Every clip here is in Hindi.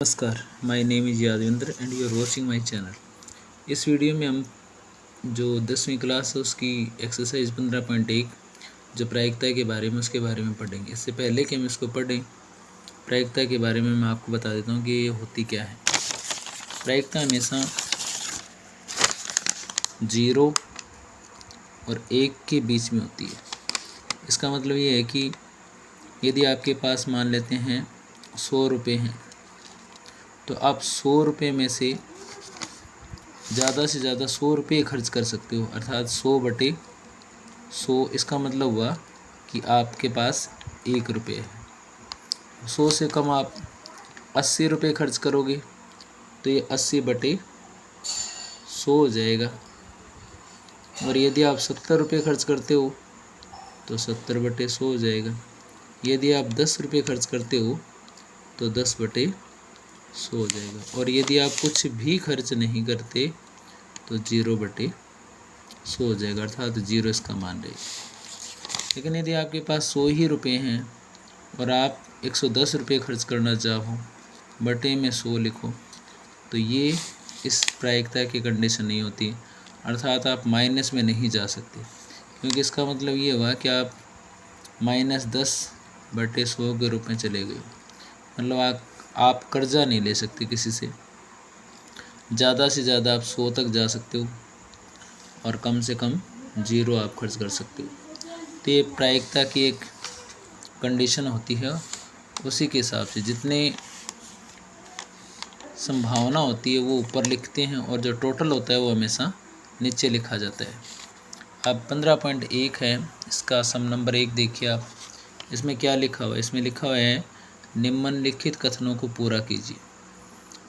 नमस्कार, my name is Yadvendra and you are watching my channel. इस वीडियो में हम जो 10वीं क्लास है उसकी एक्सरसाइज 15.1 जो प्रायिकता के बारे में उसके बारे में पढ़ेंगे। इससे पहले कि हम इसको पढ़ें, प्रायिकता के बारे में मैं आपको बता देता हूँ कि ये होती क्या है। प्रायिकता हमेशा 0 और 1 के बीच में होती है। इसका मतलब ये है कि यदि आपके पास मान लेते हैं 100 रुपये हैं, तो आप 100 रुपये में से ज़्यादा से ज़्यादा 100 रुपये खर्च कर सकते हो, अर्थात 100/100। इसका मतलब हुआ कि आपके पास 1 रुपये है। 100 से कम आप 80 रुपये खर्च करोगे तो ये 80/100 हो जाएगा। और यदि आप 70 रुपये खर्च करते हो तो 70/100 हो जाएगा। यदि आप 10 रुपये खर्च करते हो तो 10/100 हो जाएगा। और यदि आप कुछ भी खर्च नहीं करते तो 0/100 हो जाएगा, अर्थात 0 इसका मान रहेगा। लेकिन यदि आपके पास 100 ही रुपये हैं और आप 110 रुपये खर्च करना चाहो, बटे में 100 लिखो, तो ये इस प्रायिकता की कंडीशन नहीं होती, अर्थात आप माइनस में नहीं जा सकते। क्योंकि इसका मतलब ये हुआ कि आप -10/100 के रूप में चले गए। मतलब आप कर्जा नहीं ले सकते किसी से। ज़्यादा से ज़्यादा आप 100 तक जा सकते हो और कम से कम 0 आप खर्च कर सकते हो। तो ये प्रायिकता की एक कंडीशन होती है। उसी के हिसाब से जितने संभावना होती है वो ऊपर लिखते हैं और जो टोटल होता है वो हमेशा नीचे लिखा जाता है। अब 15.1 है, इसका सम नंबर 1 देखिए आप। इसमें क्या लिखा हुआ है? इसमें लिखा हुआ है निम्नलिखित कथनों को पूरा कीजिए।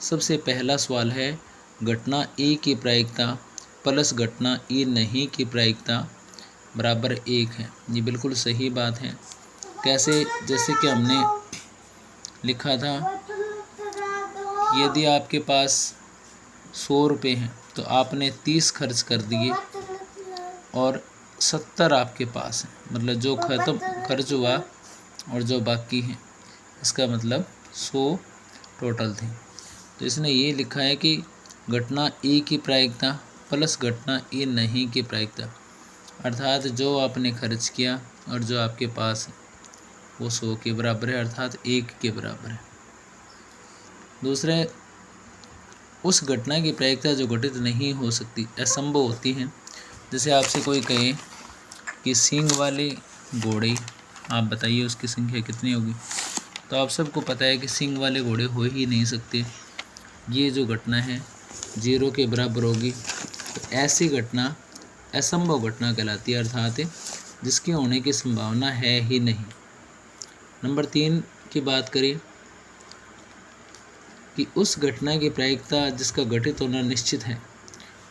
सबसे पहला सवाल है घटना ए की प्रायिकता प्लस घटना ए नहीं की प्रायिकता बराबर 1 है। ये बिल्कुल सही बात है। कैसे? जैसे कि हमने लिखा था, यदि आपके पास 100 रुपये हैं तो आपने 30 खर्च कर दिए और 70 आपके पास हैं, मतलब जो ख़त्म खर्च हुआ और जो बाकी हैं, इसका मतलब 100 टोटल थे। तो इसने ये लिखा है कि घटना ए की प्रायिकता प्लस घटना ए नहीं की प्रायिकता, अर्थात जो आपने खर्च किया और जो आपके पास है वो 100 के बराबर है, अर्थात 1 के बराबर है। दूसरे, उस घटना की प्रायिकता जो घटित नहीं हो सकती, असंभव होती है। जैसे आपसे कोई कहे कि सींग वाले घोड़े, आप बताइए उसकी संख्या कितनी होगी, तो आप सबको पता है कि सींग वाले घोड़े हो ही नहीं सकते। ये जो घटना है 0 के बराबर होगी। तो ऐसी घटना असंभव घटना कहलाती है, अर्थात जिसके होने की संभावना है ही नहीं। नंबर 3 की बात करें कि उस घटना की प्रायिकता जिसका घटित होना निश्चित है,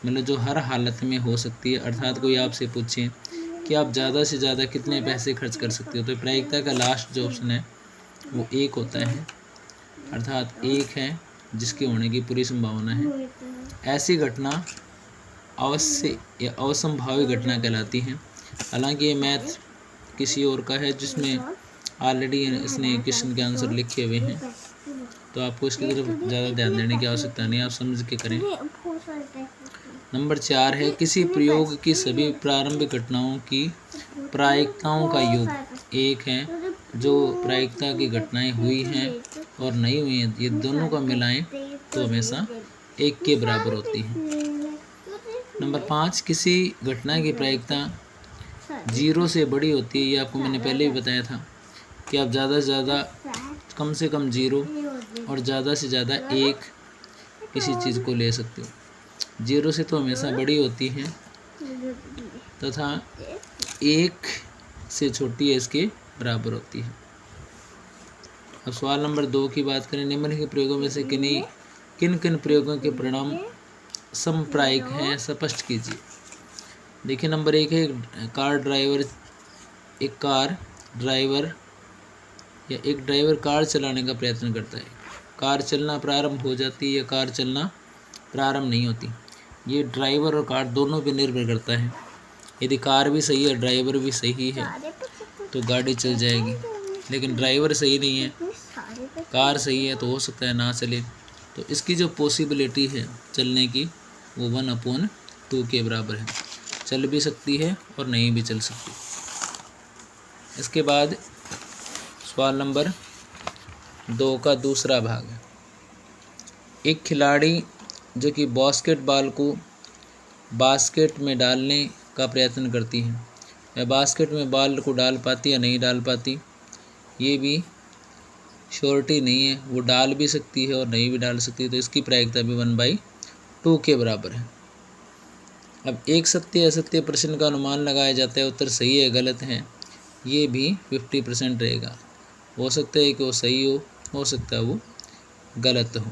मतलब जो हर हालत में हो सकती है। अर्थात कोई आपसे पूछे कि आप ज़्यादा से ज़्यादा कितने पैसे खर्च कर सकते हो, तो प्रायिकता का लास्ट जो ऑप्शन है वो 1 होता है, अर्थात 1 है जिसके होने की पूरी संभावना है। ऐसी घटना अवश्य या असंभावी घटना कहलाती है। हालांकि ये मैथ किसी और का है जिसमें ऑलरेडी इसने क्वेश्चन के आंसर लिखे हुए हैं, तो आपको इसकी तरफ ज़्यादा ध्यान देने की आवश्यकता नहीं, आप समझ के करें। नंबर 4 है किसी प्रयोग की सभी प्रारंभिक घटनाओं की प्रायिकताओं का योग 1 है। जो प्रायिकता की घटनाएं हुई हैं और नहीं हुई हैं, ये दोनों का मिलाएं तो हमेशा 1 के बराबर होती है। नंबर 5, किसी घटना की प्रायिकता 0 से बड़ी होती है। ये आपको मैंने पहले भी बताया था कि आप ज़्यादा से ज़्यादा कम से कम 0 और ज़्यादा से ज़्यादा 1 किसी चीज़ को ले सकते हो। 0 से तो हमेशा बड़ी होती है तथा 1 से छोटी है इसके बराबर होती है। अब सवाल नंबर 2 की बात करें, निम्नलिखित प्रयोगों में से किन किन प्रयोगों के परिणाम समप्रायिक हैं, स्पष्ट कीजिए। देखिए, नंबर 1 है एक ड्राइवर कार चलाने का प्रयत्न करता है। कार चलना प्रारंभ हो जाती है या कार चलना प्रारंभ नहीं होती, ये ड्राइवर और कार दोनों पे निर्भर करता है। यदि कार भी सही है, ड्राइवर भी सही है, तो गाड़ी चल जाएगी। लेकिन ड्राइवर सही नहीं है कार सही है तो हो सकता है ना चले, तो इसकी जो पॉसिबिलिटी है चलने की वो 1/2 के बराबर है। चल भी सकती है और नहीं भी चल सकती। इसके बाद सवाल नंबर 2 का दूसरा भाग है। एक खिलाड़ी जो कि बास्केटबॉल को बास्केट में डालने का प्रयत्न करती है, या बास्केट में बॉल को डाल पाती या नहीं डाल पाती, ये भी श्योरिटी नहीं है। वो डाल भी सकती है और नहीं भी डाल सकती, तो इसकी प्रायिकता भी 1/2 के बराबर है। अब एक सत्य असत्य प्रश्न का अनुमान लगाया जाता है, उत्तर सही है गलत है, ये भी 50% रहेगा। हो सकता है कि वो सही हो सकता है वो गलत हो।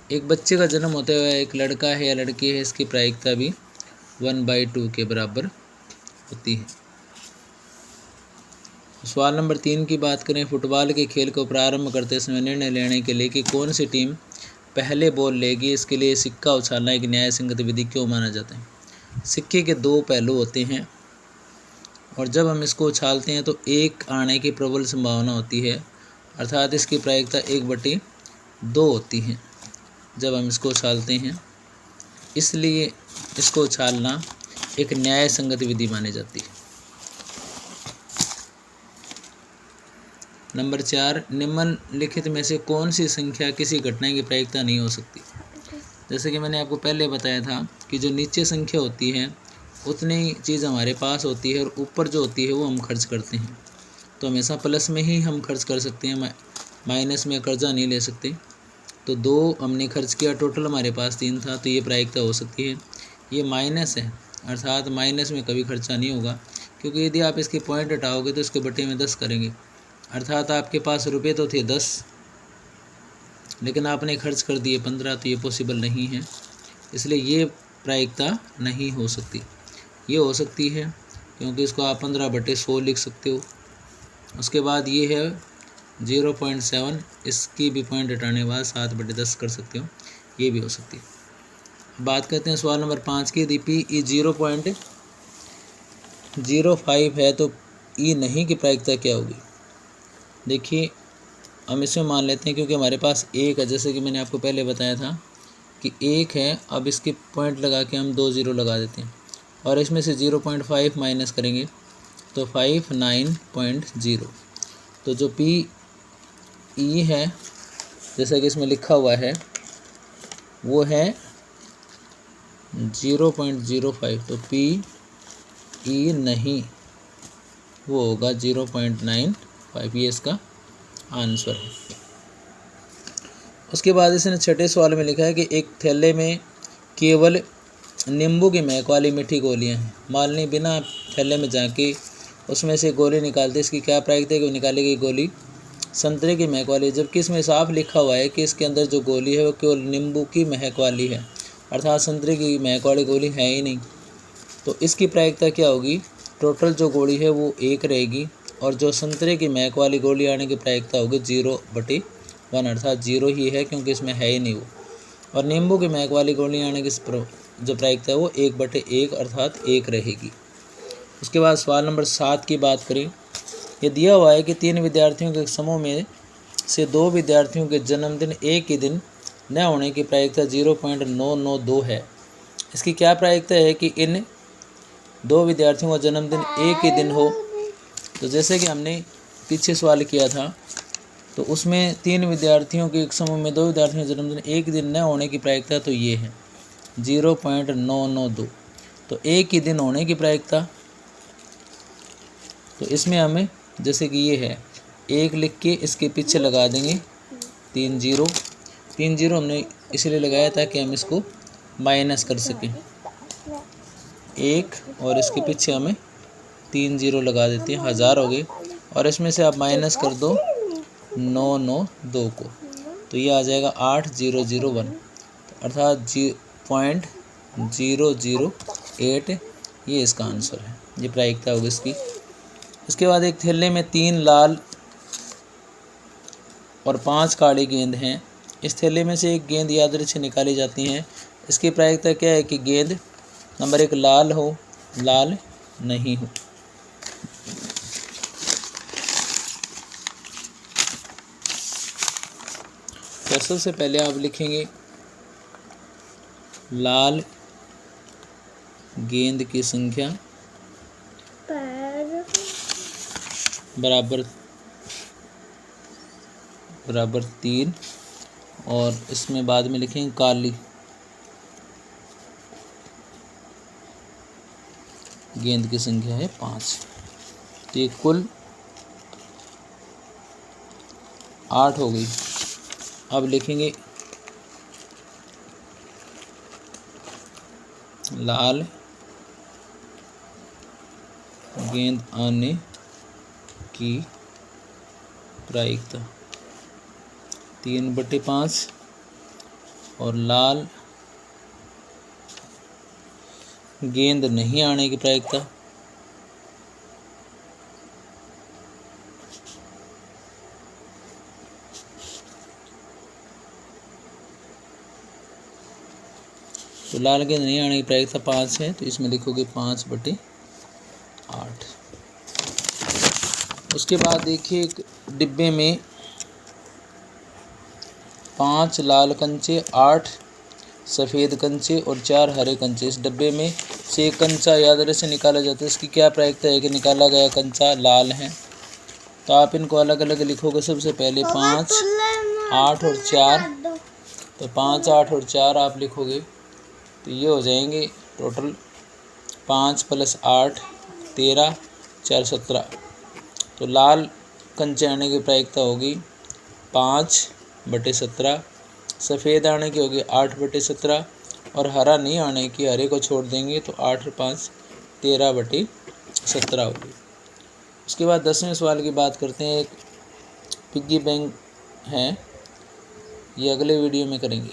एक बच्चे का जन्म होते हुए एक लड़का है या लड़की है, इसकी प्रायिकता भी 1/2 के बराबर होती है। सवाल नंबर 3 की बात करें। फुटबॉल के खेल को प्रारंभ करते समय निर्णय लेने के लिए कि कौन सी टीम पहले बॉल लेगी, इसके लिए सिक्का उछालना एक न्याय संगत विधि क्यों माना जाता है? सिक्के के 2 पहलू होते हैं और जब हम इसको उछालते हैं तो एक आने की प्रबल संभावना होती है, अर्थात इसकी प्रायिकता 1/2 होती है जब हम इसको उछालते हैं। इसलिए इसको उछालना एक न्याय संगत विधि मानी जाती है। नंबर 4, निम्नलिखित में से कौन सी संख्या किसी घटना की प्रायिकता नहीं हो सकती? जैसे कि मैंने आपको पहले बताया था कि जो नीचे संख्या होती है उतनी चीज़ हमारे पास होती है और ऊपर जो होती है वो हम खर्च करते हैं। तो हमेशा प्लस में ही हम खर्च कर सकते हैं, माइनस में कर्जा नहीं ले सकते। तो 2 हमने खर्च किया, टोटल हमारे पास 3 था, तो ये प्रायिकता हो सकती है। ये माइनस है, अर्थात माइनस में कभी खर्चा नहीं होगा, क्योंकि यदि आप इसके पॉइंट हटाओगे तो इसके बटे में 10 करेंगे, अर्थात आपके पास रुपये तो थे 10 लेकिन आपने खर्च कर दिए 15, तो ये पॉसिबल नहीं है। इसलिए ये प्रायिकता नहीं हो सकती। ये हो सकती है क्योंकि इसको आप 15/100 लिख सकते हो। उसके बाद ये है 0.7, इसकी भी पॉइंट हटाने के बाद 7/10 कर सकते हो, ये भी हो सकती है। बात करते हैं सवाल नंबर 5 की। यदि PE 0.05 है तो E नहीं की प्रायिकता क्या होगी? देखिए, हम इसमें मान लेते हैं क्योंकि हमारे पास 1 है, जैसे कि मैंने आपको पहले बताया था कि 1 है। अब इसके पॉइंट लगा के हम 2 0 लगा देते हैं और इसमें से 0.5 माइनस करेंगे तो 59.0। तो जो PE है जैसा कि इसमें लिखा हुआ है वो है 0.05, तो PE नहीं, वो होगा 0.95, ये इसका आंसर है। उसके बाद इसने छठे सवाल में लिखा है कि एक थैले में केवल नींबू की महक वाली मीठी गोलियां हैं। मालिनी बिना थैले में जाके उसमें से गोली निकालते, इसकी क्या प्रायिकता है कि निकाली गई गोली संतरे की महक वाली, जबकि इसमें साफ लिखा हुआ है कि इसके अंदर जो गोली है वो केवल नींबू की महक वाली है, अर्थात संतरे की महक वाली गोली है ही नहीं। तो इसकी प्रायिकता क्या होगी? टोटल जो गोली है वो 1 रहेगी और जो संतरे की महक वाली गोली आने की प्रायिकता होगी 0/1, अर्थात 0 ही है क्योंकि इसमें है ही नहीं वो। और नींबू की महक वाली गोली आने की जो प्रायिकता है वो 1/1, अर्थात 1 रहेगी। उसके बाद सवाल नंबर 7 की बात करें। ये दिया हुआ है कि 3 विद्यार्थियों के समूह में से 2 विद्यार्थियों के जन्मदिन एक ही दिन न होने की प्रायिकता 0.992 है। इसकी क्या प्रायिकता है कि इन 2 विद्यार्थियों का जन्मदिन एक ही दिन हो? तो जैसे कि हमने पीछे सवाल किया था तो उसमें 3 विद्यार्थियों के एक समूह में 2 विद्यार्थियों का जन्मदिन एक दिन न होने की प्रायिकता तो ये है 0.992। तो एक ही दिन होने की प्रायिकता, तो इसमें हमें जैसे कि ये है 1 लिख के इसके पीछे लगा देंगे 3 0 हमने इसलिए लगाया ताकि हम इसको माइनस कर सकें 1, और इसके पीछे हमें 3 0 लगा देते हैं, 1000 हो गए। और इसमें से आप माइनस कर दो 992 को, तो ये आ जाएगा 8001, अर्थात 0.008, ये इसका आंसर है। ये प्रायिकता होगी इसकी। इसके बाद एक थैले में 3 लाल और 5 काली गेंद हैं। इस थैले में से एक गेंद यादृच्छिक निकाली जाती हैं। इसकी प्रायिकता क्या है कि गेंद नंबर 1 लाल हो, लाल नहीं हो। तो सबसे पहले आप लिखेंगे लाल गेंद की संख्या बराबर 3 और इसमें बाद में लिखेंगे काली गेंद की संख्या है 5। तो ये कुल 8 हो गई। अब लिखेंगे लाल गेंद आने की प्रायिकता 3/5 और लाल गेंद नहीं आने की प्रायिकता तो लाल गेंद नहीं आने की प्रायिकता 5 है, तो इसमें लिखोगे 5/8। उसके बाद देखिए एक डिब्बे में 5 लाल कंचे, 8 सफ़ेद कंचे और 4 हरे कंचे। इस डब्बे में से एक कंचा यादरे से निकाला जाता है। इसकी क्या प्रायिकता है कि निकाला गया कंचा लाल है। तो आप इनको अलग अलग लिखोगे। सबसे पहले 5, 8 और 4, तो 5, 8 और 4 आप लिखोगे तो ये हो जाएंगे टोटल 5 + 8 13, 4 17। तो लाल कंचे आने की प्रायिकता होगी 5/17, सफ़ेद आने की होगी 8/17 और हरा नहीं आने की, हरे को छोड़ देंगे तो 8 और 5 13/17 होगी। उसके बाद 10वें सवाल की बात करते हैं। एक पिग्गी बैंक है, ये अगले वीडियो में करेंगे।